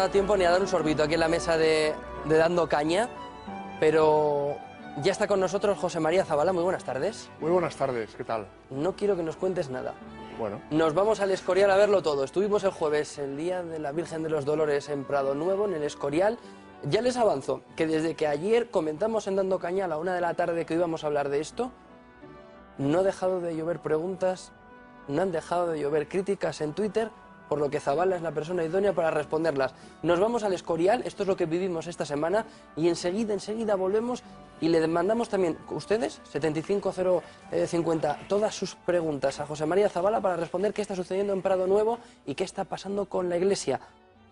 dado tiempo ni a dar un sorbito aquí en la mesa de Dando Caña, pero ya está con nosotros José María Zabala. Muy buenas tardes. Muy buenas tardes, ¿qué tal? No quiero que nos cuentes nada. Bueno. Nos vamos al Escorial a verlo todo. Estuvimos el jueves, el día de la Virgen de los Dolores en Prado Nuevo, en el Escorial. Ya les avanzo que desde que ayer comentamos en Dando Caña a la 1 de la tarde que íbamos a hablar de esto, no ha dejado de llover preguntas, no han dejado de llover críticas en Twitter, por lo que Zabala es la persona idónea para responderlas. Nos vamos al Escorial, esto es lo que vivimos esta semana, y enseguida volvemos y le mandamos también, ustedes, 75050, todas sus preguntas a José María Zabala para responder qué está sucediendo en Prado Nuevo y qué está pasando con la Iglesia.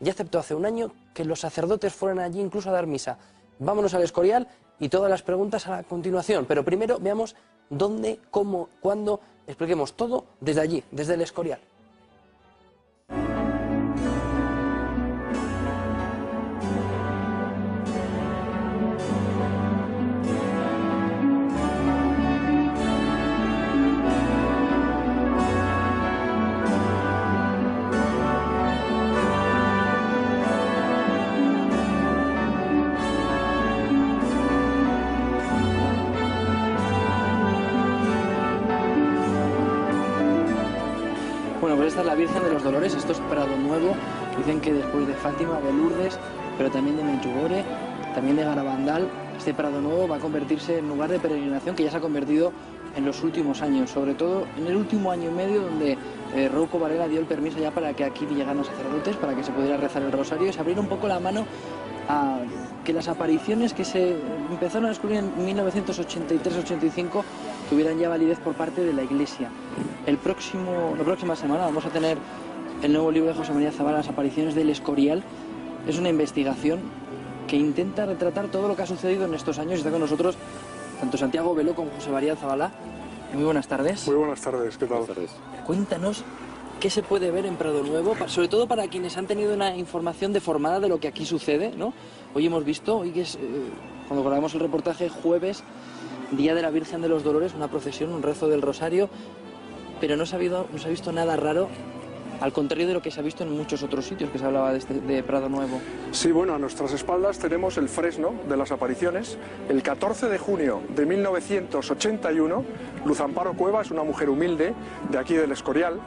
Ya aceptó hace un año que los sacerdotes fueran allí incluso a dar misa. Vámonos al Escorial y todas las preguntas a continuación, pero primero veamos dónde, cómo, cuándo, expliquemos todo desde allí, desde el Escorial. Bueno, pues esta es la Virgen de los Dolores, esto es Prado Nuevo. Dicen que después de Fátima, de Lourdes, pero también de Medjugorje, también de Garabandal, este Prado Nuevo va a convertirse en lugar de peregrinación que ya se ha convertido en los últimos años, sobre todo en el último año y medio, donde Rouco Varela dio el permiso ya para que aquí llegaran los sacerdotes, para que se pudiera rezar el rosario y se abriera un poco la mano a que las apariciones que se empezaron a descubrir en 1983-85 tuvieran ya validez por parte de la Iglesia. La próxima semana vamos a tener el nuevo libro de José María Zabala, Las apariciones del Escorial. Es una investigación que intenta retratar todo lo que ha sucedido en estos años. Está con nosotros tanto Santiago Velo como José María Zabala. Muy buenas tardes. Muy buenas tardes, ¿qué tal? Buenas tardes. Cuéntanos qué se puede ver en Prado Nuevo, sobre todo para quienes han tenido una información deformada de lo que aquí sucede, ¿no? Hoy hemos visto, hoy que es, cuando grabamos el reportaje, jueves, Día de la Virgen de los Dolores, una procesión, un rezo del Rosario, pero no se ha visto nada raro, al contrario de lo que se ha visto en muchos otros sitios que se hablaba de Prado Nuevo. Sí, bueno, a nuestras espaldas tenemos el fresno de las apariciones. El 14 de junio de 1981, Luz Amparo Cuevas, una mujer humilde de aquí del Escorial,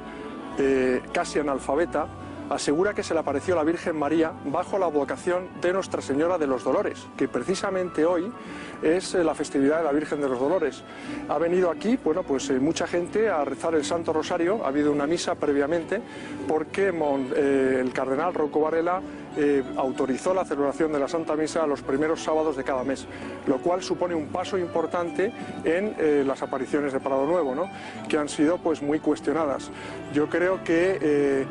casi analfabeta, asegura que se le apareció la Virgen María bajo la advocación de Nuestra Señora de los Dolores, que precisamente hoy es la festividad de la Virgen de los Dolores. Ha venido aquí, bueno, pues mucha gente a rezar el Santo Rosario. Ha habido una misa previamente porque el cardenal Rouco Varela autorizó la celebración de la Santa Misa a los primeros sábados de cada mes, lo cual supone un paso importante en las apariciones de Prado Nuevo, ¿no?, que han sido pues muy cuestionadas. Yo creo que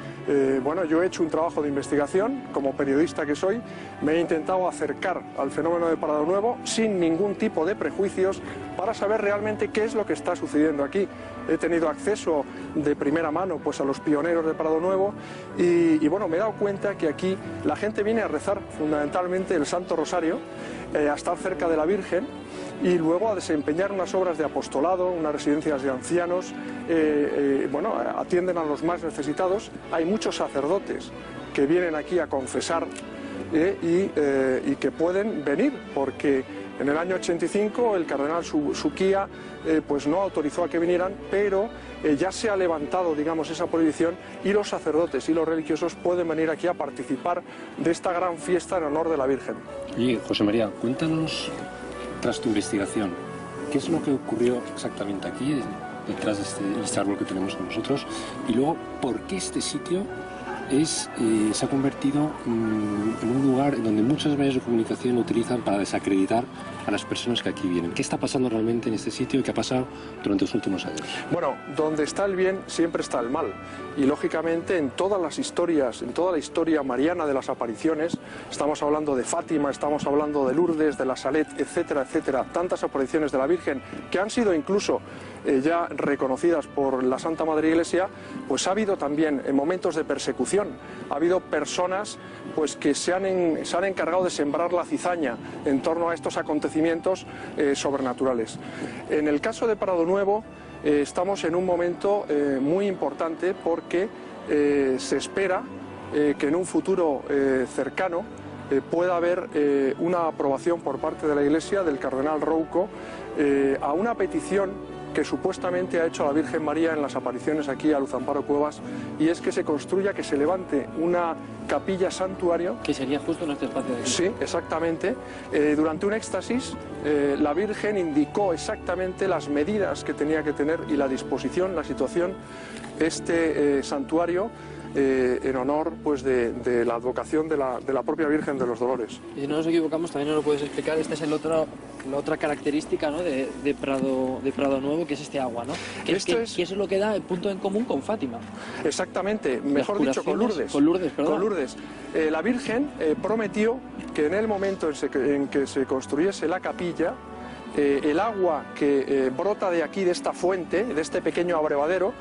bueno, yo he hecho un trabajo de investigación, como periodista que soy, me he intentado acercar al fenómeno de Prado Nuevo sin ningún tipo de prejuicios para saber realmente qué es lo que está sucediendo aquí. He tenido acceso de primera mano pues a los pioneros de Prado Nuevo y bueno, me he dado cuenta que aquí la gente viene a rezar fundamentalmente el Santo Rosario, a estar cerca de la Virgen y luego a desempeñar unas obras de apostolado, unas residencias de ancianos, bueno, atienden a los más necesitados. Hay muchos sacerdotes que vienen aquí a confesar y que pueden venir porque en el año 85 el cardenal Suquía pues no autorizó a que vinieran, pero ya se ha levantado, digamos, esa prohibición y los sacerdotes y los religiosos pueden venir aquí a participar de esta gran fiesta en honor de la Virgen. Y José María, cuéntanos, tras tu investigación, ¿qué es lo que ocurrió exactamente aquí, detrás de este árbol que tenemos con nosotros? Y luego, ¿por qué este sitio se ha convertido en un lugar en donde muchos medios de comunicación lo utilizan para desacreditar a las personas que aquí vienen? ¿Qué está pasando realmente en este sitio y qué ha pasado durante los últimos años? Bueno, donde está el bien siempre está el mal. Y lógicamente en todas las historias, en toda la historia mariana de las apariciones, estamos hablando de Fátima, estamos hablando de Lourdes, de la Salet, etcétera, etcétera, tantas apariciones de la Virgen que han sido incluso ya reconocidas por la Santa Madre Iglesia, pues ha habido también momentos de persecución. Ha habido personas pues que se han encargado de sembrar la cizaña en torno a estos acontecimientos sobrenaturales. En el caso de Prado Nuevo estamos en un momento muy importante porque se espera que en un futuro cercano pueda haber una aprobación por parte de la Iglesia del cardenal Rouco a una petición que supuestamente ha hecho la Virgen María en las apariciones aquí a Luz Amparo Cuevas, y es que se construya, que se levante una capilla santuario. Que sería justo en este espacio de aquí. Sí, exactamente. Durante un éxtasis, la Virgen indicó exactamente las medidas que tenía que tener y la disposición, la situación, este santuario, en honor pues de la advocación de la propia Virgen de los Dolores. Y si no nos equivocamos, también nos lo puedes explicar, esta es la otra característica, ¿no?, de Prado Nuevo, que es este agua, ¿no? Que eso es lo que da el punto en común con Fátima. Exactamente, mejor dicho, con Lourdes. Con Lourdes, perdón. Con Lourdes. La Virgen prometió que en el momento en que se construyese la capilla, el agua que brota de aquí, de esta fuente, de este pequeño abrevadero,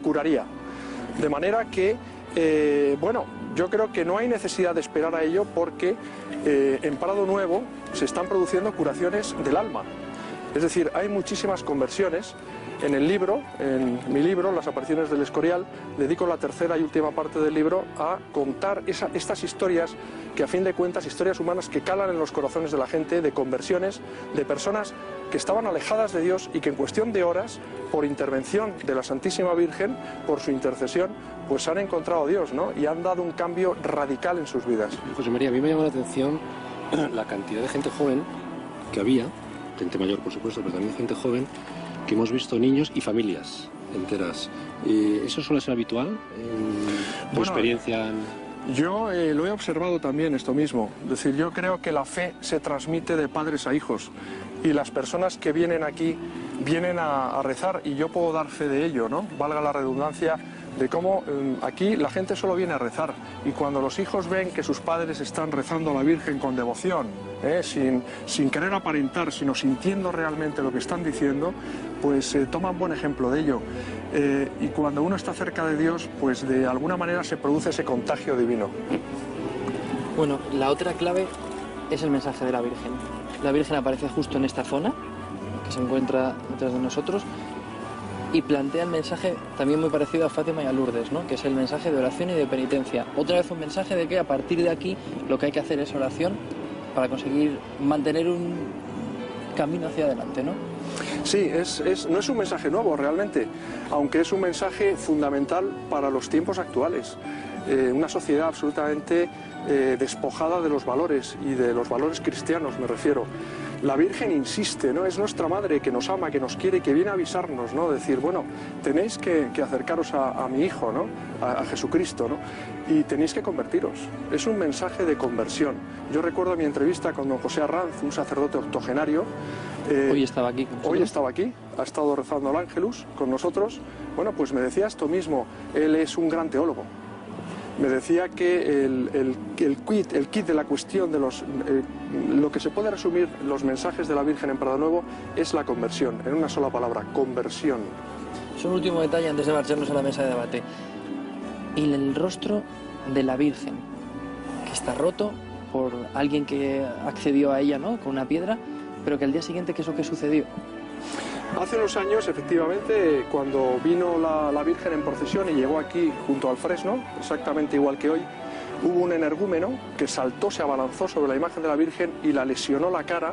curaría. De manera que, bueno, yo creo que no hay necesidad de esperar a ello, porque en Prado Nuevo se están produciendo curaciones del alma. Es decir, hay muchísimas conversiones. En el libro, en mi libro, Las apariciones del Escorial, dedico la tercera y última parte del libro a contar estas historias que, a fin de cuentas, historias humanas que calan en los corazones de la gente, de conversiones, de personas que estaban alejadas de Dios y que en cuestión de horas, por intervención de la Santísima Virgen, por su intercesión, pues han encontrado a Dios, ¿no? Y han dado un cambio radical en sus vidas. José María, a mí me llama la atención la cantidad de gente joven que había, gente mayor por supuesto, pero también gente joven, que hemos visto niños y familias enteras. ¿Eso suele ser habitual en tu experiencia? Yo lo he observado también, esto mismo. Es decir, yo creo que la fe se transmite de padres a hijos, y las personas que vienen aquí vienen a rezar, y yo puedo dar fe de ello, ¿no? Valga la redundancia, de cómo aquí la gente solo viene a rezar, y cuando los hijos ven que sus padres están rezando a la Virgen con devoción, sin querer aparentar, sino sintiendo realmente lo que están diciendo, pues toman buen ejemplo de ello. Y cuando uno está cerca de Dios, pues de alguna manera se produce ese contagio divino. Bueno, la otra clave es el mensaje de la Virgen. La Virgen aparece justo en esta zona, que se encuentra detrás de nosotros, y plantea el mensaje también muy parecido a Fátima y a Lourdes, ¿no?, que es el mensaje de oración y de penitencia. Otra vez un mensaje de que a partir de aquí lo que hay que hacer es oración para conseguir mantener un camino hacia adelante, ¿no? Sí, no es un mensaje nuevo realmente, aunque es un mensaje fundamental para los tiempos actuales. Una sociedad absolutamente despojada de los valores, y de los valores cristianos me refiero. La Virgen insiste, ¿no? Es nuestra madre que nos ama, que nos quiere y que viene a avisarnos, ¿no? Decir, bueno, tenéis que acercaros a mi hijo, ¿no? A Jesucristo, ¿no? Y tenéis que convertiros. Es un mensaje de conversión. Yo recuerdo mi entrevista con don José Arranz, un sacerdote octogenario. Hoy estaba aquí con nosotros. Hoy estaba aquí, ha estado rezando el Ángelus con nosotros. Bueno, pues me decía esto mismo, él es un gran teólogo. Me decía que el kit de la cuestión de lo que se puede resumir los mensajes de la Virgen en Prado Nuevo es la conversión, en una sola palabra, conversión. Es un último detalle antes de marcharnos a la mesa de debate. Y el rostro de la Virgen, que está roto por alguien que accedió a ella, ¿no?, con una piedra, pero que al día siguiente, ¿qué es lo que sucedió? Hace unos años, efectivamente, cuando vino la Virgen en procesión y llegó aquí junto al fresno, exactamente igual que hoy, hubo un energúmeno que saltó, se abalanzó sobre la imagen de la Virgen y la lesionó la cara,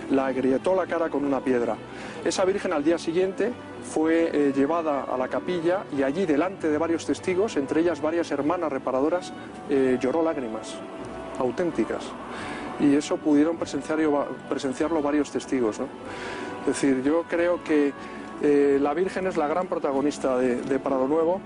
la agrietó la cara con una piedra. Esa Virgen al día siguiente fue llevada a la capilla, y allí, delante de varios testigos, entre ellas varias hermanas reparadoras, lloró lágrimas auténticas. Y eso pudieron presenciarlo varios testigos, ¿no? Es decir, yo creo que la Virgen es la gran protagonista de Prado Nuevo.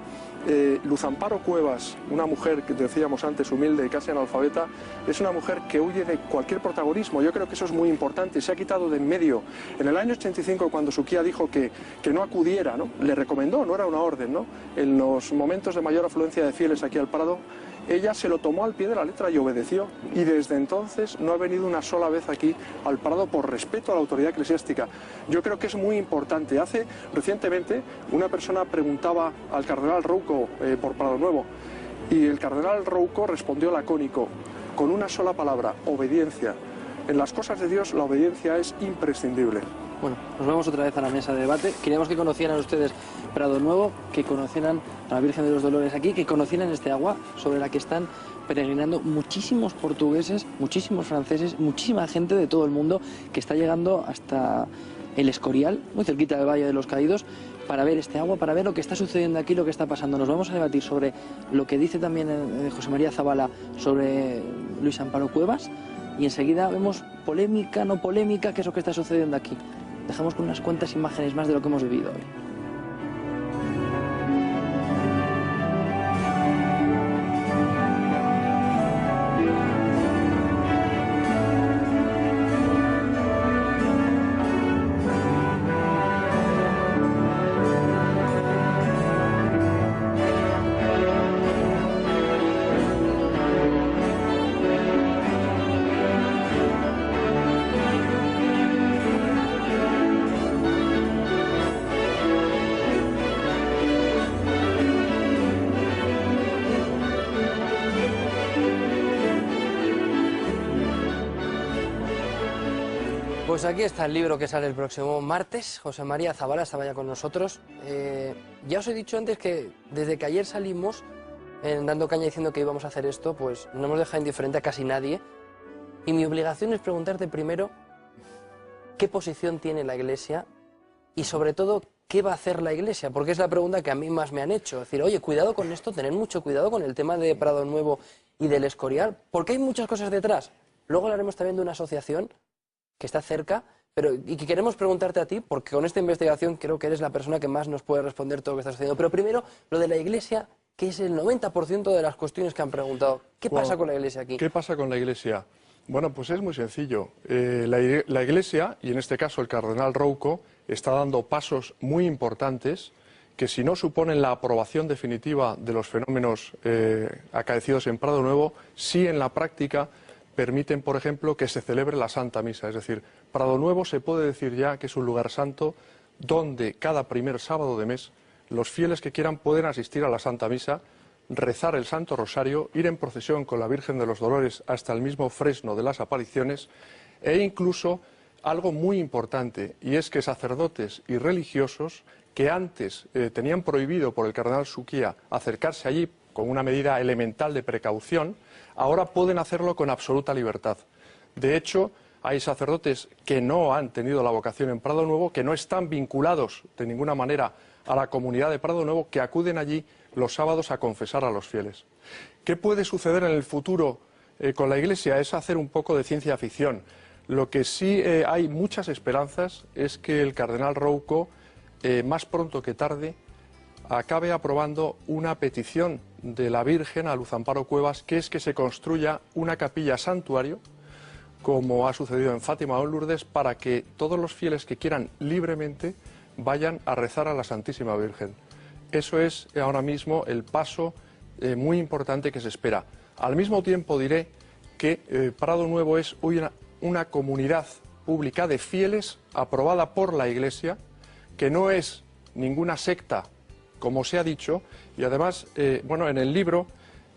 Luz Amparo Cuevas, una mujer que decíamos antes humilde y casi analfabeta, es una mujer que huye de cualquier protagonismo. Yo creo que eso es muy importante, se ha quitado de en medio. En el año 85, cuando Suquía dijo que no acudiera, ¿no?, le recomendó, no era una orden, ¿no?, en los momentos de mayor afluencia de fieles aquí al Prado, ella se lo tomó al pie de la letra y obedeció, y desde entonces no ha venido una sola vez aquí al Prado por respeto a la autoridad eclesiástica. Yo creo que es muy importante. Recientemente una persona preguntaba al cardenal Rouco por Prado Nuevo, y el cardenal Rouco respondió lacónico, con una sola palabra: obediencia. En las cosas de Dios la obediencia es imprescindible. Bueno, nos vamos otra vez a la mesa de debate. Queríamos que conocieran ustedes Prado Nuevo, que conocieran a la Virgen de los Dolores aquí, que conocieran este agua sobre la que están peregrinando muchísimos portugueses, muchísimos franceses, muchísima gente de todo el mundo que está llegando hasta el Escorial, muy cerquita del Valle de los Caídos, para ver este agua, para ver lo que está sucediendo aquí, lo que está pasando. Nos vamos a debatir sobre lo que dice también José María Zabala sobre Luis Amparo Cuevas, y enseguida vemos polémica, no polémica, qué es lo que está sucediendo aquí. Dejamos con unas cuantas imágenes más de lo que hemos vivido hoy. Pues aquí está el libro que sale el próximo martes. José María Zabala estaba ya con nosotros. Ya os he dicho antes que desde que ayer salimos dando caña diciendo que íbamos a hacer esto, pues no hemos dejado indiferente a casi nadie. Y mi obligación es preguntarte primero qué posición tiene la Iglesia y sobre todo qué va a hacer la Iglesia, porque es la pregunta que a mí más me han hecho. Es decir, oye, cuidado con esto, tener mucho cuidado con el tema de Prado Nuevo y del Escorial, porque hay muchas cosas detrás. Luego hablaremos también de una asociación que está cerca, y que queremos preguntarte a ti, porque con esta investigación creo que eres la persona que más nos puede responder todo lo que está sucediendo. Pero primero, lo de la Iglesia, que es el 90% de las cuestiones que han preguntado. ¿Qué pasa con la Iglesia aquí? ¿Qué pasa con la Iglesia? Bueno, pues es muy sencillo. La Iglesia, y en este caso el cardenal Rouco, está dando pasos muy importantes que, si no suponen la aprobación definitiva de los fenómenos acaecidos en Prado Nuevo, sí en la práctica permiten, por ejemplo, que se celebre la Santa Misa. Es decir, Prado Nuevo se puede decir ya que es un lugar santo donde cada primer sábado de mes los fieles que quieran pueden asistir a la Santa Misa, rezar el Santo Rosario, ir en procesión con la Virgen de los Dolores hasta el mismo fresno de las apariciones, e incluso algo muy importante, y es que sacerdotes y religiosos que antes tenían prohibido por el cardenal Suquía acercarse allí con una medida elemental de precaución, ahora pueden hacerlo con absoluta libertad. De hecho, hay sacerdotes que no han tenido la vocación en Prado Nuevo, que no están vinculados de ninguna manera a la comunidad de Prado Nuevo, que acuden allí los sábados a confesar a los fieles. ¿Qué puede suceder en el futuro con la Iglesia? Es hacer un poco de ciencia ficción. Lo que sí hay muchas esperanzas es que el cardenal Rouco, más pronto que tarde, acabe aprobando una petición de la Virgen a Luz Amparo Cuevas, que es que se construya una capilla santuario, como ha sucedido en Fátima o en Lourdes, para que todos los fieles que quieran libremente vayan a rezar a la Santísima Virgen. Eso es ahora mismo el paso muy importante que se espera. Al mismo tiempo diré que Prado Nuevo es hoy una comunidad pública de fieles aprobada por la Iglesia, que no es ninguna secta, como se ha dicho, y además, en el libro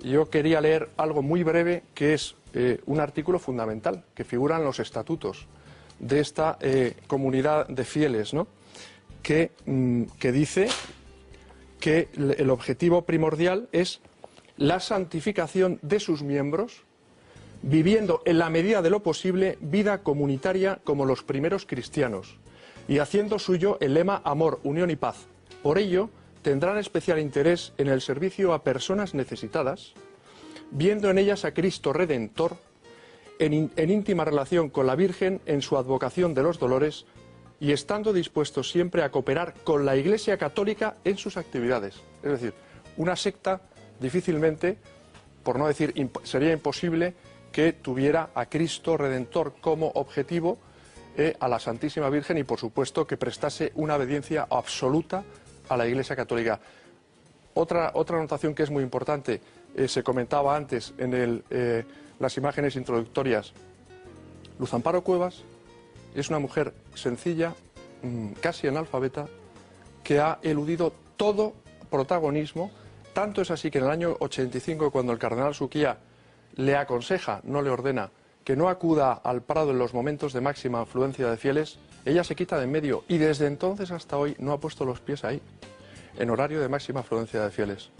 yo quería leer algo muy breve, que es un artículo fundamental, que figura en los estatutos de esta comunidad de fieles, ¿no? que dice que el objetivo primordial es la santificación de sus miembros, viviendo en la medida de lo posible vida comunitaria como los primeros cristianos, y haciendo suyo el lema amor, unión y paz. Por ello, tendrán especial interés en el servicio a personas necesitadas, viendo en ellas a Cristo Redentor, en íntima relación con la Virgen en su advocación de los dolores, y estando dispuestos siempre a cooperar con la Iglesia Católica en sus actividades. Es decir, una secta difícilmente, por no decir sería imposible, que tuviera a Cristo Redentor como objetivo, a la Santísima Virgen, y por supuesto que prestase una obediencia absoluta a la Iglesia Católica. Otra anotación que es muy importante, se comentaba antes en las imágenes introductorias. Luz Amparo Cuevas es una mujer sencilla, casi analfabeta, que ha eludido todo protagonismo. Tanto es así que en el año 85, cuando el cardenal Suquía le aconseja, no le ordena, que no acuda al Prado en los momentos de máxima afluencia de fieles, ella se quita de en medio y desde entonces hasta hoy no ha puesto los pies ahí, en horario de máxima afluencia de fieles.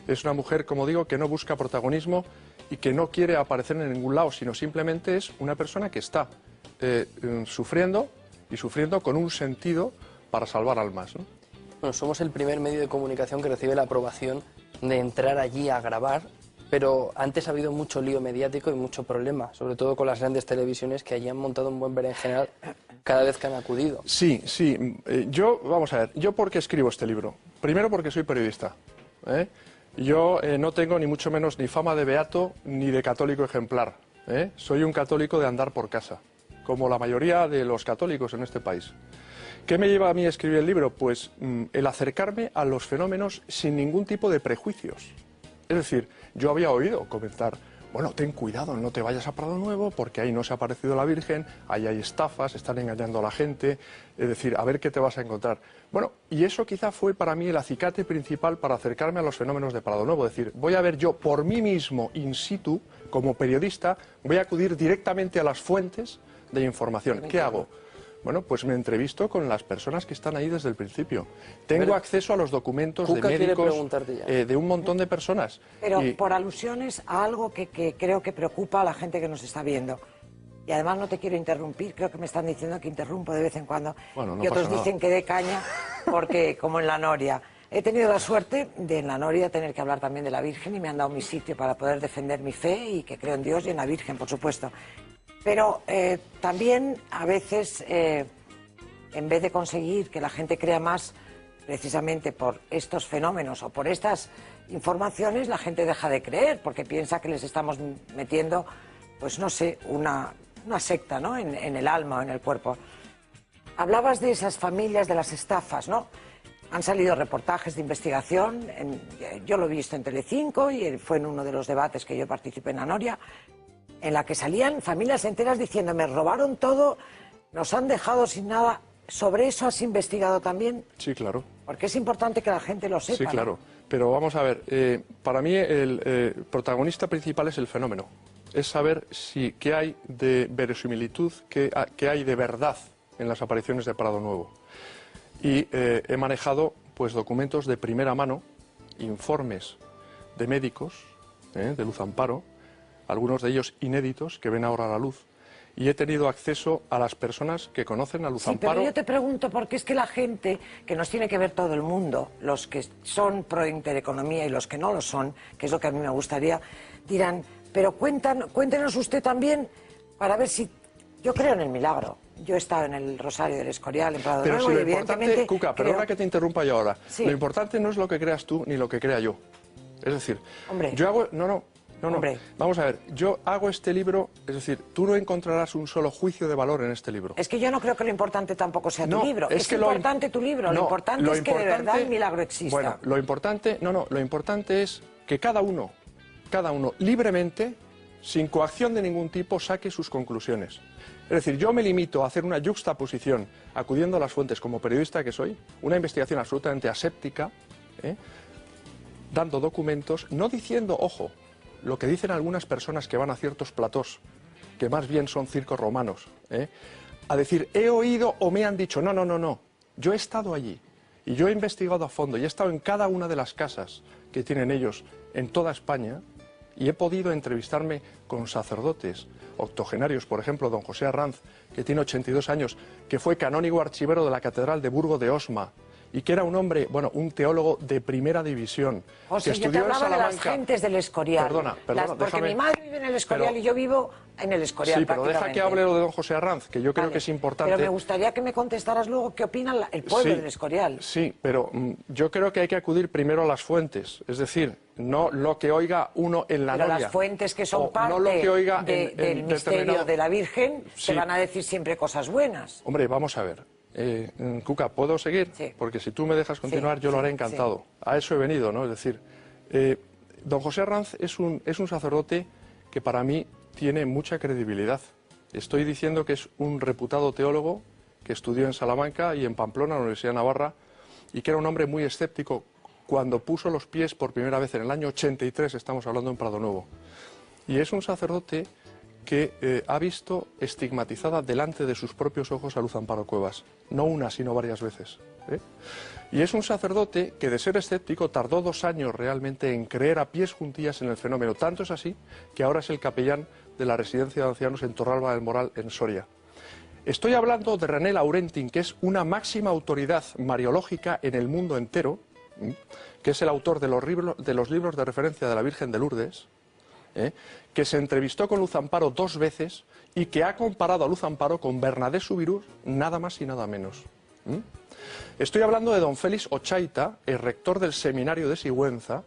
Es una mujer, como digo, que no busca protagonismo y que no quiere aparecer en ningún lado, sino simplemente es una persona que está sufriendo y sufriendo con un sentido para salvar almas, ¿no? Bueno, somos el primer medio de comunicación que recibe la aprobación de entrar allí a grabar, pero antes ha habido mucho lío mediático y mucho problema, sobre todo con las grandes televisiones que allí han montado un buen berenjenal cada vez que han acudido. Sí, sí. Vamos a ver, ¿yo por qué escribo este libro? Primero porque soy periodista, ¿eh? Yo no tengo ni mucho menos ni fama de beato ni de católico ejemplar, ¿eh? Soy un católico de andar por casa, como la mayoría de los católicos en este país. ¿Qué me lleva a mí a escribir el libro? Pues el acercarme a los fenómenos sin ningún tipo de prejuicios. Es decir, yo había oído comentar, bueno, ten cuidado, no te vayas a Prado Nuevo porque ahí no se ha aparecido la Virgen, ahí hay estafas, están engañando a la gente, es decir, a ver qué te vas a encontrar. Bueno, y eso quizá fue para mí el acicate principal para acercarme a los fenómenos de Prado Nuevo. Es decir, voy a ver yo por mí mismo, in situ, como periodista, voy a acudir directamente a las fuentes de información. ¿Qué hago? Bueno, pues me entrevisto con las personas que están ahí desde el principio. Tengo acceso a los documentos de médicos, de un montón de personas. Pero por alusiones a algo que creo que preocupa a la gente que nos está viendo. Y además no te quiero interrumpir, creo que me están diciendo que interrumpo de vez en cuando. Bueno, no y otros pasa nada. dicen que dé caña, porque como en la Noria. He tenido la suerte de en la Noria tener que hablar también de la Virgen y me han dado mi sitio para poder defender mi fe y que creo en Dios y en la Virgen, por supuesto. Pero también a veces, en vez de conseguir que la gente crea más precisamente por estos fenómenos o por estas informaciones, la gente deja de creer porque piensa que les estamos metiendo, pues no sé, una secta, ¿no? en el alma o en el cuerpo. Hablabas de esas familias, de las estafas, ¿no? Han salido reportajes de investigación, yo lo he visto en Telecinco y fue en uno de los debates que yo participé en la Noria, en la que salían familias enteras diciendo, me robaron todo, nos han dejado sin nada. ¿Sobre eso has investigado también? Sí, claro. Porque es importante que la gente lo sepa. Sí, claro. ¿No? Pero vamos a ver, para mí el protagonista principal es el fenómeno. Es saber qué hay de verosimilitud, qué hay de verdad en las apariciones de Prado Nuevo. Y he manejado pues documentos de primera mano, informes de médicos, de Luz Amparo, algunos de ellos inéditos, que ven ahora a la luz, y he tenido acceso a las personas que conocen a Luz Amparo. Pero yo te pregunto, porque es que la gente, que nos tiene que ver todo el mundo, los que son pro intereconomía y los que no lo son, que es lo que a mí me gustaría, dirán, pero cuéntenos usted también, para ver si... Yo creo en el milagro. Yo he estado en el Rosario del Escorial, en Prado Nuevo, si lo y evidentemente... Cuca, perdona que te interrumpa yo ahora. Sí. Lo importante no es lo que creas tú ni lo que crea yo. Es decir, Hombre. yo hago... No. Hombre. Vamos a ver, yo hago este libro, es decir, tú no encontrarás un solo juicio de valor en este libro. Es que yo no creo que lo importante tampoco sea tu libro. Es que importante tu libro, lo importante es que de verdad el milagro exista. Bueno, lo importante es que cada uno, libremente, sin coacción de ningún tipo, saque sus conclusiones. Es decir, yo me limito a hacer una yuxtaposición, acudiendo a las fuentes como periodista que soy, una investigación absolutamente aséptica, dando documentos, no diciendo, ojo, lo que dicen algunas personas que van a ciertos platós, que más bien son circos romanos, a decir, he oído o me han dicho, no, yo he estado allí y yo he investigado a fondo y he estado en cada una de las casas que tienen ellos en toda España y he podido entrevistarme con sacerdotes octogenarios, por ejemplo, don José Arranz, que tiene 82 años, que fue canónigo archivero de la Catedral de Burgo de Osma, y que era un hombre, bueno, un teólogo de primera división. O sea, que yo te estudió en hablaba de las Salamanca. gentes del Escorial. Perdona, Porque déjame. mi madre vive en el Escorial y yo vivo en el Escorial. Sí, pero deja que hable lo de don José Arranz, que yo creo que es importante. Pero me gustaría que me contestaras luego qué opina el pueblo del Escorial. Sí, pero yo creo que hay que acudir primero a las fuentes, es decir, no lo que oiga uno en la Noria. Pero las fuentes que son parte no lo que oiga del misterio de la Virgen te van a decir siempre cosas buenas. Hombre, vamos a ver. Cuca, ¿puedo seguir? Sí. Porque si tú me dejas continuar, yo lo haré encantado. Sí. A eso he venido, ¿no? Es decir, don José Arranz es un sacerdote que para mí tiene mucha credibilidad. Estoy diciendo que es un reputado teólogo que estudió en Salamanca y en Pamplona, en la Universidad de Navarra, y que era un hombre muy escéptico cuando puso los pies por primera vez en el año 83, estamos hablando en Prado Nuevo. Y es un sacerdote que ha visto estigmatizada delante de sus propios ojos a Luz Amparo Cuevas, no una, sino varias veces. Y es un sacerdote que, de ser escéptico, tardó 2 años realmente en creer a pies juntillas en el fenómeno. Tanto es así que ahora es el capellán de la residencia de ancianos en Torralba del Moral, en Soria. Estoy hablando de René Laurentin, que es una máxima autoridad mariológica en el mundo entero, que es el autor de los libros de referencia de la Virgen de Lourdes, que se entrevistó con Luz Amparo 2 veces y que ha comparado a Luz Amparo con Bernadette Soubirous, nada más y nada menos. Estoy hablando de don Félix Ochaita, el rector del seminario de Sigüenza,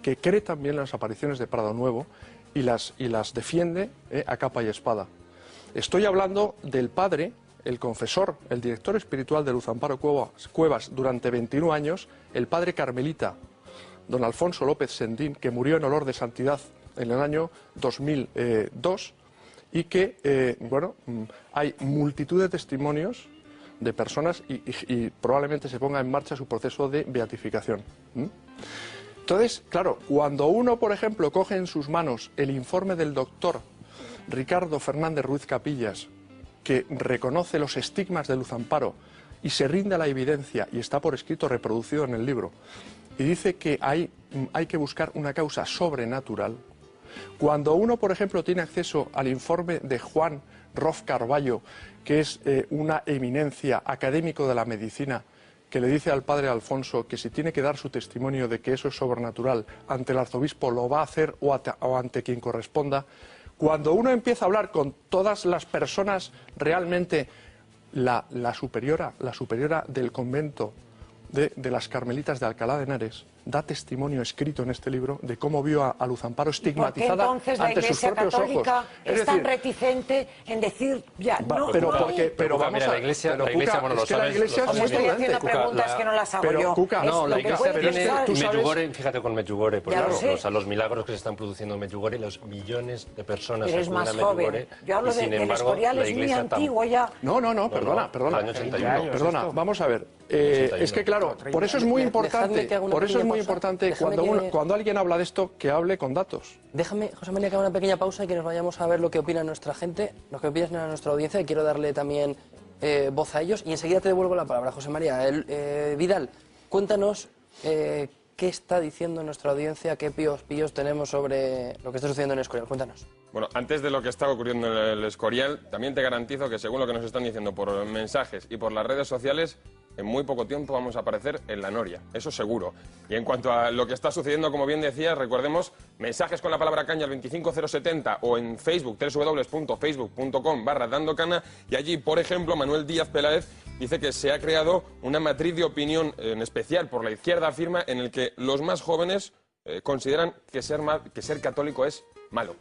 que cree también en las apariciones de Prado Nuevo y las defiende a capa y espada. Estoy hablando del padre, el confesor, el director espiritual de Luz Amparo Cuevas durante 21 años, el padre carmelita, don Alfonso López Sendín, que murió en olor de santidad en el año 2002 y que, hay multitud de testimonios de personas y probablemente se ponga en marcha su proceso de beatificación. Entonces, claro, cuando uno, por ejemplo, coge en sus manos el informe del doctor Ricardo Fernández Ruiz Capillas, que reconoce los estigmas de Luz Amparo y se rinde a la evidencia, y está por escrito reproducido en el libro, y dice que hay que buscar una causa sobrenatural. Cuando uno, por ejemplo, tiene acceso al informe de Juan Rof Carballo, que es una eminencia académico de la medicina, que le dice al padre Alfonso que si tiene que dar su testimonio de que eso es sobrenatural ante el arzobispo lo va a hacer o ante quien corresponda. Cuando uno empieza a hablar con todas las personas realmente, la superiora del convento de las Carmelitas de Alcalá de Henares da testimonio escrito en este libro de cómo vio a Luz Amparo estigmatizada ante sus propios ojos. Es tan reticente en decir ya no. Pero vamos mira, a la Iglesia, bueno, lo sabes. Iglesia es muy estoy haciendo prudente. preguntas que no las hago pero, yo. Cuca, No, la Iglesia tiene Medjugorje, fíjate con Medjugorje, por Ya lo ejemplo, sé. o sea, los milagros que se están produciendo en Medjugorje, los millones de personas Pero que es acuden a más Medjugorje, joven. Yo hablo y sin del embargo, Escorial, la es muy Iglesia antiguo ya. No, perdona. Año 81. Perdona, vamos a ver. Es que claro, por eso es muy importante, cuando alguien habla de esto, que hable con datos. Déjame, José María, que haga una pequeña pausa y que nos vayamos a ver lo que opina nuestra gente, lo que opina nuestra audiencia, y quiero darle también voz a ellos. Y enseguida te devuelvo la palabra, José María. Vidal, cuéntanos qué está diciendo nuestra audiencia, qué pillos tenemos sobre lo que está sucediendo en Escorial. Cuéntanos. Bueno, antes de lo que está ocurriendo en el Escorial, también te garantizo que según lo que nos están diciendo por mensajes y por las redes sociales, en muy poco tiempo vamos a aparecer en la noria, eso seguro. Y en cuanto a lo que está sucediendo, como bien decías, recordemos, mensajes con la palabra caña al 25070 o en Facebook, www.facebook.com/dandocana, y allí, por ejemplo, Manuel Díaz Peláez dice que se ha creado una matriz de opinión, en especial por la izquierda afirma, en el que los más jóvenes consideran que ser católico es malo.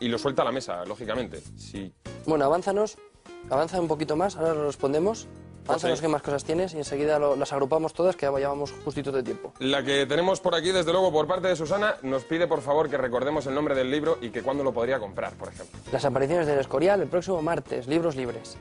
Y lo suelta a la mesa, lógicamente. Sí. Bueno, avanza un poquito más, ahora lo respondemos. Avánzanos qué más cosas tienes y enseguida las agrupamos todas, que ya vamos justitos de tiempo. La que tenemos por aquí, desde luego, por parte de Susana, nos pide, por favor, que recordemos el nombre del libro y que cuándo lo podría comprar, por ejemplo. Las apariciones del Escorial, el próximo martes, libros libres.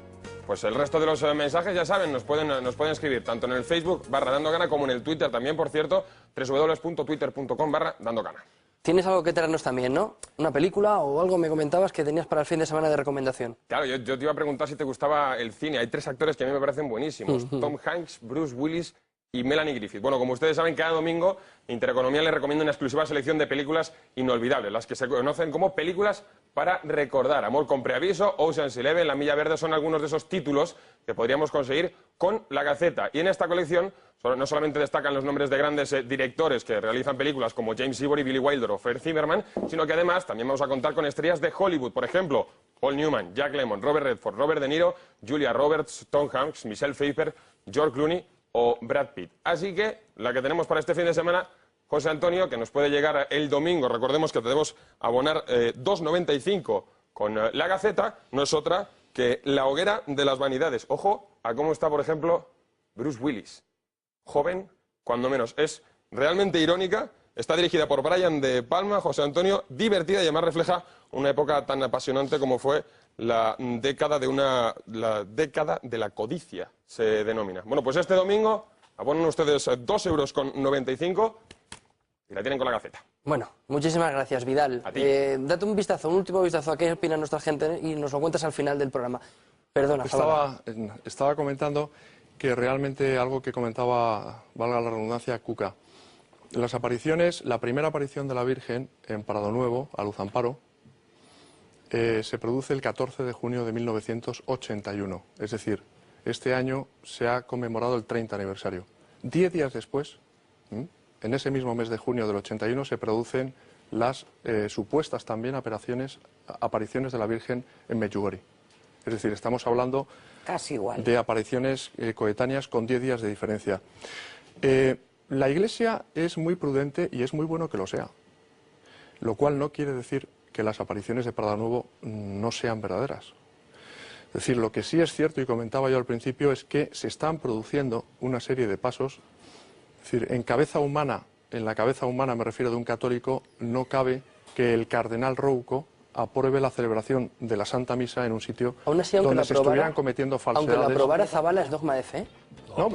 Pues el resto de los mensajes, ya saben, nos pueden escribir tanto en el Facebook /dandocana como en el Twitter también, por cierto, www.twitter.com/dandocana. Tienes algo que traernos también, ¿no? Una película o algo me comentabas que tenías para el fin de semana de recomendación. Claro, yo te iba a preguntar si te gustaba el cine. Hay 3 actores que a mí me parecen buenísimos. Tom Hanks, Bruce Willis y Melanie Griffith. Bueno, como ustedes saben, cada domingo Intereconomía les recomienda una exclusiva selección de películas inolvidables, las que se conocen como películas para recordar. Amor con preaviso, Ocean's 11, La Milla Verde son algunos de esos títulos que podríamos conseguir con La Gaceta. Y en esta colección no solamente destacan los nombres de grandes directores que realizan películas como James Ivory, Billy Wilder o Fred Zimmerman, sino que además también vamos a contar con estrellas de Hollywood, por ejemplo, Paul Newman, Jack Lemmon, Robert Redford, Robert De Niro, Julia Roberts, Tom Hanks, Michelle Pfeiffer, George Clooney o Brad Pitt. Así que la que tenemos para este fin de semana, José Antonio, que nos puede llegar el domingo, recordemos que te debemos abonar 2,95 con La Gaceta, no es otra que La Hoguera de las Vanidades. Ojo a cómo está, por ejemplo, Bruce Willis. Joven, cuando menos. Es realmente irónica, está dirigida por Brian De Palma, José Antonio, divertida y además refleja una época tan apasionante como fue la década de la codicia, se denomina. Bueno, pues este domingo abonan ustedes 2,95 € y la tienen con La Gaceta. Bueno, muchísimas gracias, Vidal. A ti. Date un vistazo, un último vistazo a qué opina nuestra gente y nos lo cuentas al final del programa. Perdona, Zabala. Estaba comentando que realmente algo que comentaba, valga la redundancia, Cuca. Las apariciones, la primera aparición de la Virgen en Prado Nuevo, a Luz Amparo, se produce el 14 de junio de 1981. Es decir, este año se ha conmemorado el 30 aniversario. 10 días después, en ese mismo mes de junio del 81, se producen las supuestas también apariciones de la Virgen en Medjugorje. Es decir, estamos hablando Casi igual. de apariciones coetáneas con 10 días de diferencia. La Iglesia es muy prudente y es muy bueno que lo sea, lo cual no quiere decir que las apariciones de Prado Nuevo no sean verdaderas. Es decir, lo que sí es cierto, y comentaba yo al principio, es que se están produciendo una serie de pasos. Es decir, en la cabeza humana, me refiero de un católico, no cabe que el cardenal Rouco apruebe la celebración de la Santa Misa en un sitio Aún así, donde se estuvieran cometiendo falsedades. Aunque lo aprobara Zabala, ¿es dogma de fe? No,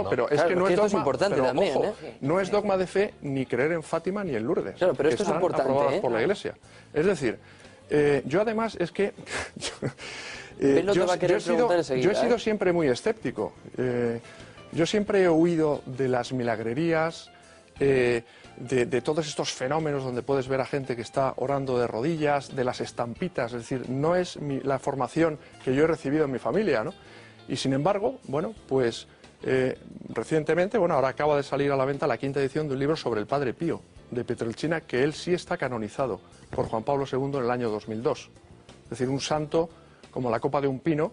pero es Claro, que no esto es es dogma, importante pero, también, ojo, ¿eh? no es dogma de fe ni creer en Fátima ni en Lourdes, Claro, pero que esto es están importante, aprobadas ¿eh? por la Iglesia. Es decir, yo además es que Velo te va a querer preguntar enseguida, yo he sido ¿eh? siempre muy escéptico. Yo siempre he oído de las milagrerías, de todos estos fenómenos donde puedes ver a gente que está orando de rodillas, de las estampitas, es decir, no es la formación que yo he recibido en mi familia, ¿no? Y sin embargo, bueno, pues recientemente, bueno, ahora acaba de salir a la venta la 5ª edición de un libro sobre el Padre Pío, de Pietrelcina, que él sí está canonizado por Juan Pablo II en el año 2002. Es decir, un santo como la copa de un pino,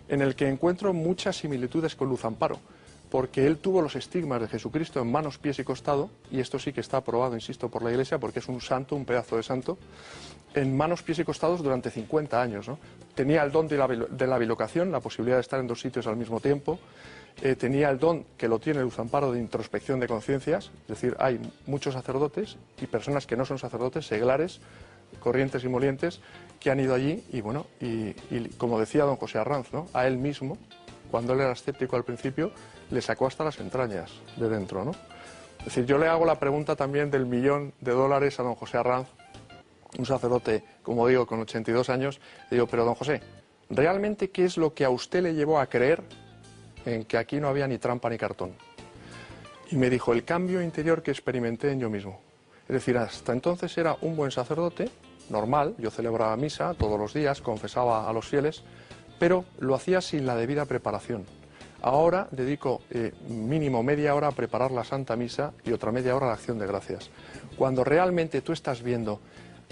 en el que encuentro muchas similitudes con Luz Amparo, porque él tuvo los estigmas de Jesucristo en manos, pies y costado, y esto sí que está aprobado, insisto, por la Iglesia, porque es un santo, un pedazo de santo, en manos, pies y costados durante 50 años, ¿no? Tenía el don de la bilocación, la posibilidad de estar en 2 sitios al mismo tiempo, tenía el don, que lo tiene Luz Amparo, de introspección de conciencias, es decir, hay muchos sacerdotes y personas que no son sacerdotes, seglares, corrientes y molientes, que han ido allí y, bueno, y como decía don José Arranz, ¿no? A él mismo, cuando él era escéptico al principio, le sacó hasta las entrañas de dentro, ¿no? Es decir, yo le hago la pregunta también del $1.000.000 a don José Arranz, un sacerdote, como digo, con 82 años, le digo, pero don José, ¿realmente qué es lo que a usted le llevó a creer en que aquí no había ni trampa ni cartón? Y me dijo, el cambio interior que experimenté en yo mismo. Es decir, hasta entonces era un buen sacerdote, normal, yo celebraba misa todos los días, confesaba a los fieles, pero lo hacía sin la debida preparación. Ahora dedico mínimo media hora a preparar la Santa Misa y otra media hora a la acción de gracias. Cuando realmente tú estás viendo,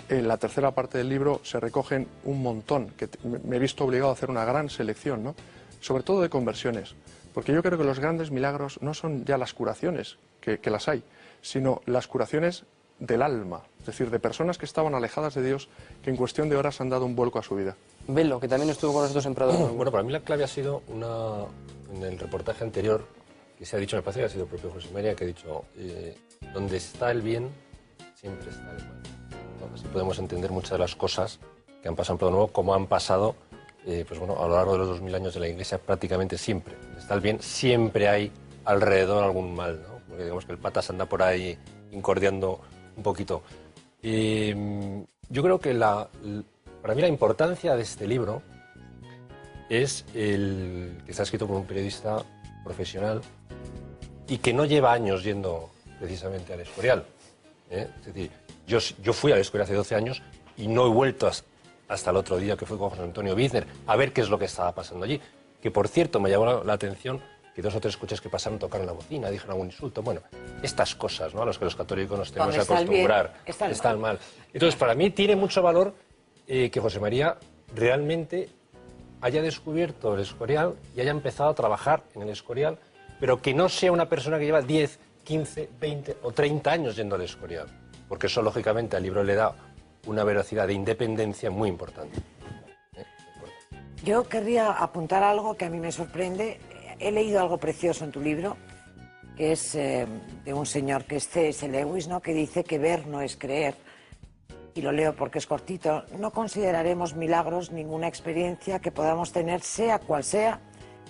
en la tercera parte del libro se recogen un montón, que me he visto obligado a hacer una gran selección, ¿no? Sobre todo de conversiones, porque yo creo que los grandes milagros no son ya las curaciones, que las hay, sino las curaciones del alma, es decir, de personas que estaban alejadas de Dios, que en cuestión de horas han dado un vuelco a su vida. Velo, que también estuvo con nosotros en Prado Nuevo. Bueno, para mí la clave ha sido en el reportaje anterior, que se ha dicho, me parece que ha sido el propio José María, que ha dicho, donde está el bien, siempre está el mal. ¿No? Así podemos entender muchas de las cosas que han pasado en Prado Nuevo, como han pasado pues bueno, a lo largo de los 2000 años de la Iglesia, prácticamente siempre. Donde está el bien, siempre hay alrededor algún mal, ¿no? Porque digamos que el patas anda por ahí incordiando un poquito. Yo creo que para mí la importancia de este libro es que está escrito por un periodista profesional y que no lleva años yendo precisamente al Escorial. Es decir, yo fui al Escorial hace 12 años y no he vuelto hasta el otro día que fui con José Antonio Bizner a ver qué es lo que estaba pasando allí. Que por cierto me llamó la atención que 2 o 3 coches que pasaron tocaron la bocina, dijeron algún insulto. Bueno, estas cosas, ¿no?, a las que los católicos nos tenemos que acostumbrar. Están mal. Entonces, para mí tiene mucho valor que José María realmente haya descubierto el Escorial y haya empezado a trabajar en el Escorial, pero que no sea una persona que lleva 10, 15, 20 o 30 años yendo al Escorial, porque eso, lógicamente, al libro le da una veracidad de independencia muy importante. Yo querría apuntar algo que a mí me sorprende. He leído algo precioso en tu libro, que es de un señor que es C.S. Lewis, ¿no?, que dice que ver no es creer. Y lo leo porque es cortito. No consideraremos milagros ninguna experiencia que podamos tener, sea cual sea,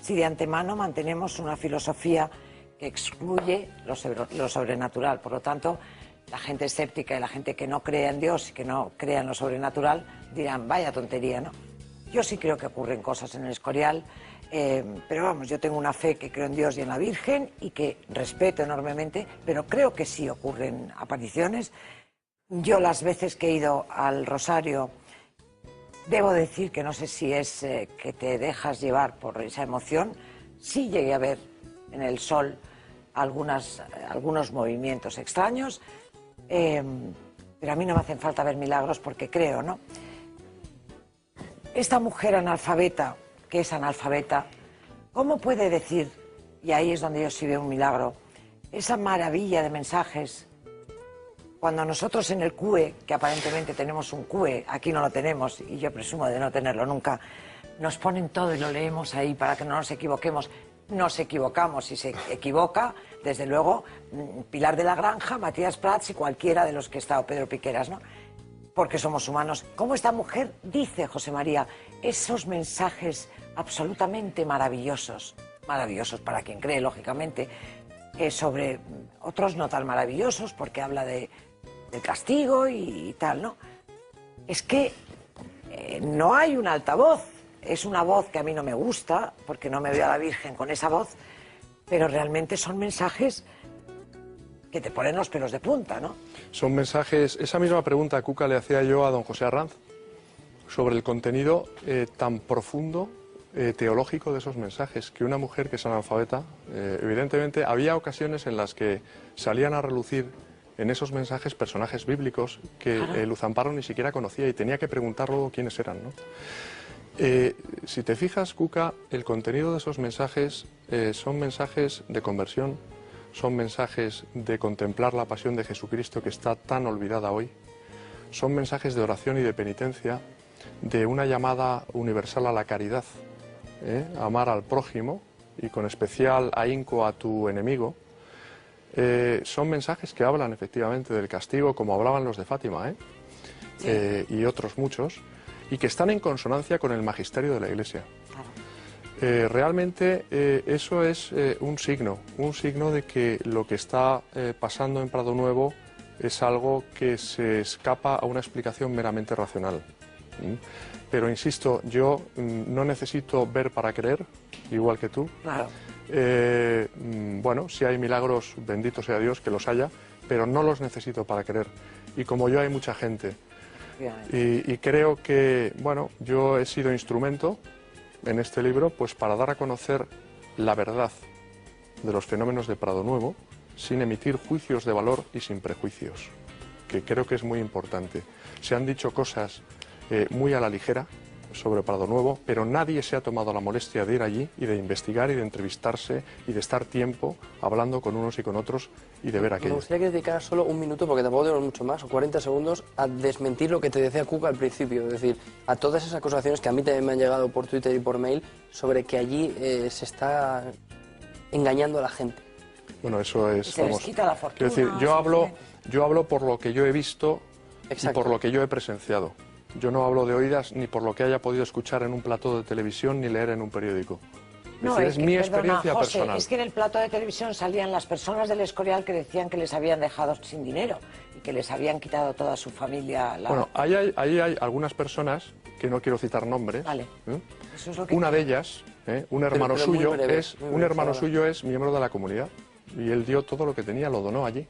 si de antemano mantenemos una filosofía que excluye lo sobrenatural. Por lo tanto, la gente escéptica y la gente que no cree en Dios y que no crea en lo sobrenatural dirán, vaya tontería, ¿no? Yo sí creo que ocurren cosas en el Escorial, pero vamos, yo tengo una fe que creo en Dios y en la Virgen y que respeto enormemente, pero creo que sí ocurren apariciones. Yo las veces que he ido al Rosario, debo decir que no sé si es que te dejas llevar por esa emoción, sí llegué a ver en el sol algunos movimientos extraños, pero a mí no me hacen falta ver milagros porque creo, ¿no? Esta mujer analfabeta, que es analfabeta, ¿cómo puede decir, y ahí es donde yo sí veo un milagro, esa maravilla de mensajes, cuando nosotros en el CUE, que aparentemente tenemos un CUE, aquí no lo tenemos, y yo presumo de no tenerlo nunca, nos ponen todo y lo leemos ahí para que no nos equivoquemos. Nos equivocamos, si se equivoca, desde luego, Pilar de la Granja, Matías Prats y cualquiera de los que está, o Pedro Piqueras, ¿no? Porque somos humanos. ¿Cómo esta mujer dice, José María, esos mensajes absolutamente maravillosos para quien cree, lógicamente, sobre otros no tan maravillosos, porque habla del castigo y tal, ¿no? Es que no hay un altavoz, es una voz que a mí no me gusta, porque no me veo a la Virgen con esa voz, pero realmente son mensajes que te ponen los pelos de punta, ¿no? Son mensajes... Esa misma pregunta, Cuca, le hacía yo a don José Arranz sobre el contenido tan profundo, teológico de esos mensajes, que una mujer que es analfabeta, evidentemente había ocasiones en las que salían a relucir en esos mensajes personajes bíblicos que Luz Amparo ni siquiera conocía y tenía que preguntar luego quiénes eran, ¿no? Si te fijas, Cuca, el contenido de esos mensajes son mensajes de conversión, son mensajes de contemplar la pasión de Jesucristo que está tan olvidada hoy, son mensajes de oración y de penitencia, de una llamada universal a la caridad, a amar al prójimo y con especial ahínco a tu enemigo. Son mensajes que hablan efectivamente del castigo, como hablaban los de Fátima, y otros muchos, y que están en consonancia con el magisterio de la Iglesia. Realmente eso es un signo de que lo que está pasando en Prado Nuevo es algo que se escapa a una explicación meramente racional. Pero insisto, yo no necesito ver para creer, igual que tú. Claro. Bueno, si hay milagros, bendito sea Dios que los haya, pero no los necesito para creer. Y como yo hay mucha gente. Y creo que, bueno, yo he sido instrumento en este libro pues para dar a conocer la verdad de los fenómenos de Prado Nuevo sin emitir juicios de valor y sin prejuicios, que creo que es muy importante. Se han dicho cosas muy a la ligera sobre Prado Nuevo, pero nadie se ha tomado la molestia de ir allí y de investigar y de entrevistarse y de estar tiempo hablando con unos y con otros y de ver aquello. Me gustaría que dedicaras solo un minuto, porque tampoco tenemos mucho más, o 40 segundos, a desmentir lo que te decía Cuca al principio, es decir, a todas esas acusaciones que a mí también me han llegado por Twitter y por mail sobre que allí se está engañando a la gente. Bueno, eso es... Se les quita la fortuna. Quiero decir, yo hablo por lo que yo he visto y por lo que yo he presenciado. Yo no hablo de oídas ni por lo que haya podido escuchar en un plató de televisión ni leer en un periódico. No, es mi experiencia José, personal. es que en el plató de televisión salían las personas del Escorial que decían que les habían dejado sin dinero y que les habían quitado toda su familia. Bueno, ahí hay algunas personas, que no quiero citar nombres. Vale. Eso es lo que una de ellas, un hermano suyo breve, es miembro de la comunidad y él dio todo lo que tenía, lo donó allí.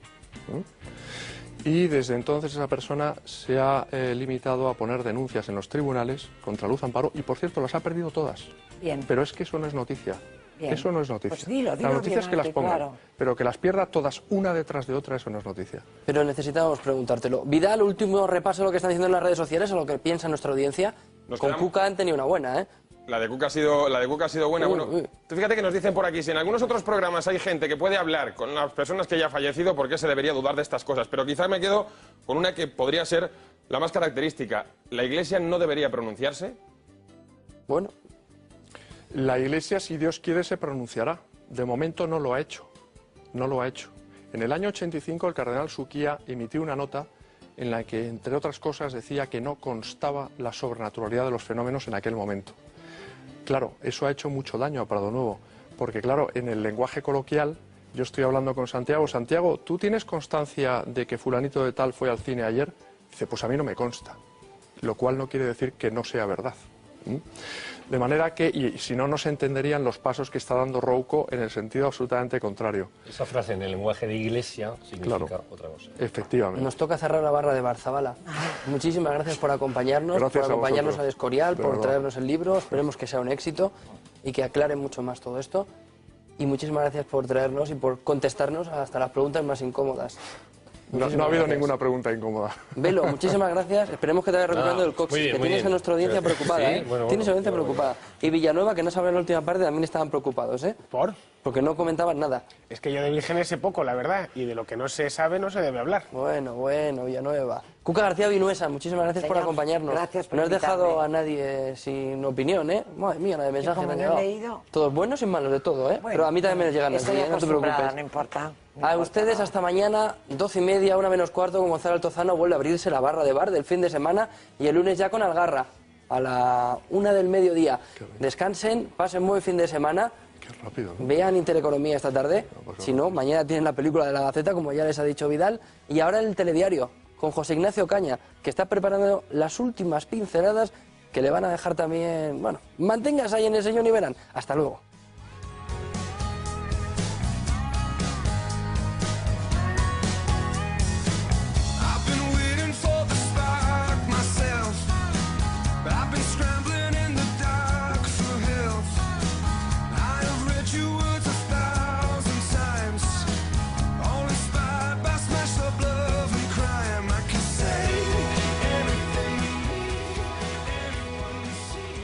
Y desde entonces esa persona se ha limitado a poner denuncias en los tribunales contra Luz Amparo y, por cierto, las ha perdido todas. Bien. Pero es que eso no es noticia. Bien. Eso no es noticia. Pues dilo la noticia es que las pongan, claro. pero que las pierda todas una detrás de otra, eso no es noticia. Pero necesitábamos preguntártelo. Vidal, último repaso de lo que están diciendo en las redes sociales, a lo que piensa nuestra audiencia. Con Cuca han tenido una buena, ¿eh? La de Cuca ha sido buena. Bueno, tú fíjate que nos dicen por aquí, si en algunos otros programas hay gente que puede hablar con las personas que ya han fallecido, ¿por qué se debería dudar de estas cosas? Pero quizás me quedo con una que podría ser la más característica. ¿La Iglesia no debería pronunciarse? Bueno. La Iglesia, si Dios quiere, se pronunciará. De momento no lo ha hecho. No lo ha hecho. En el año 85 el cardenal Suquía emitió una nota en la que, entre otras cosas, decía que no constaba la sobrenaturalidad de los fenómenos en aquel momento. Claro, eso ha hecho mucho daño a Prado Nuevo, porque claro, en el lenguaje coloquial Yo estoy hablando con Santiago. Santiago, ¿tú tienes constancia de que fulanito de tal fue al cine ayer? Dice, pues a mí no me consta. Lo cual no quiere decir que no sea verdad. De manera que, y si no, no se entenderían los pasos que está dando Rouco en el sentido absolutamente contrario. Esa frase en el lenguaje de iglesia significa otra cosa. Efectivamente. Nos toca cerrar la barra de Barzabala. Muchísimas gracias por acompañarnos, Gracias por acompañarnos a al vosotros. Escorial, De por verdad. traernos el libro. Esperemos que sea un éxito y que aclare mucho más todo esto. Y muchísimas gracias por traernos y por contestarnos hasta las preguntas más incómodas. No ha Muchísimas habido gracias. ninguna pregunta incómoda. Velo, muchísimas gracias. Esperemos que te vayas recuperando del coxis, muy bien, que muy tienes bien. a nuestra audiencia Pero- preocupada, sí, ¿eh? bueno, Tienes a bueno, audiencia bueno, preocupada. Y Villanueva, que no sabe en la última parte, también estaban preocupados, ¿eh? ¿Por? Porque no comentaban nada. Es que yo de vírgenes sé poco, la verdad, y de lo que no se sabe no se debe hablar. Bueno, Villanueva. Cuca García Vinuesa, muchísimas gracias por Señor, acompañarnos. gracias por No has dejado invitarme. a nadie sin opinión, ¿eh? Madre mía, la de mensajes como han no he llegado. leído. Todos buenos y malos, de todo, ¿eh? Pero a mí también me llegan así, Estoy ¿eh? No te acostumbrada, preocupes. no importa. No A importa ustedes nada. hasta mañana, 12:30, 1:45, con Gonzalo Altozano vuelve a abrirse la barra de bar del fin de semana y el lunes ya con Algarra, a la 1 del mediodía. Descansen, pasen buen fin de semana. Qué rápido, ¿no? Vean Intereconomía esta tarde. Si no, mañana tienen la película de la Gaceta, como ya les ha dicho Vidal. Y ahora el telediario, con José Ignacio Caña, que está preparando las últimas pinceladas que le van a dejar también... Bueno, manténgase ahí en el sillón y verán. Hasta luego. I've been waiting for the spark myself, but I've been scrambling in the dark for help. I have read your words.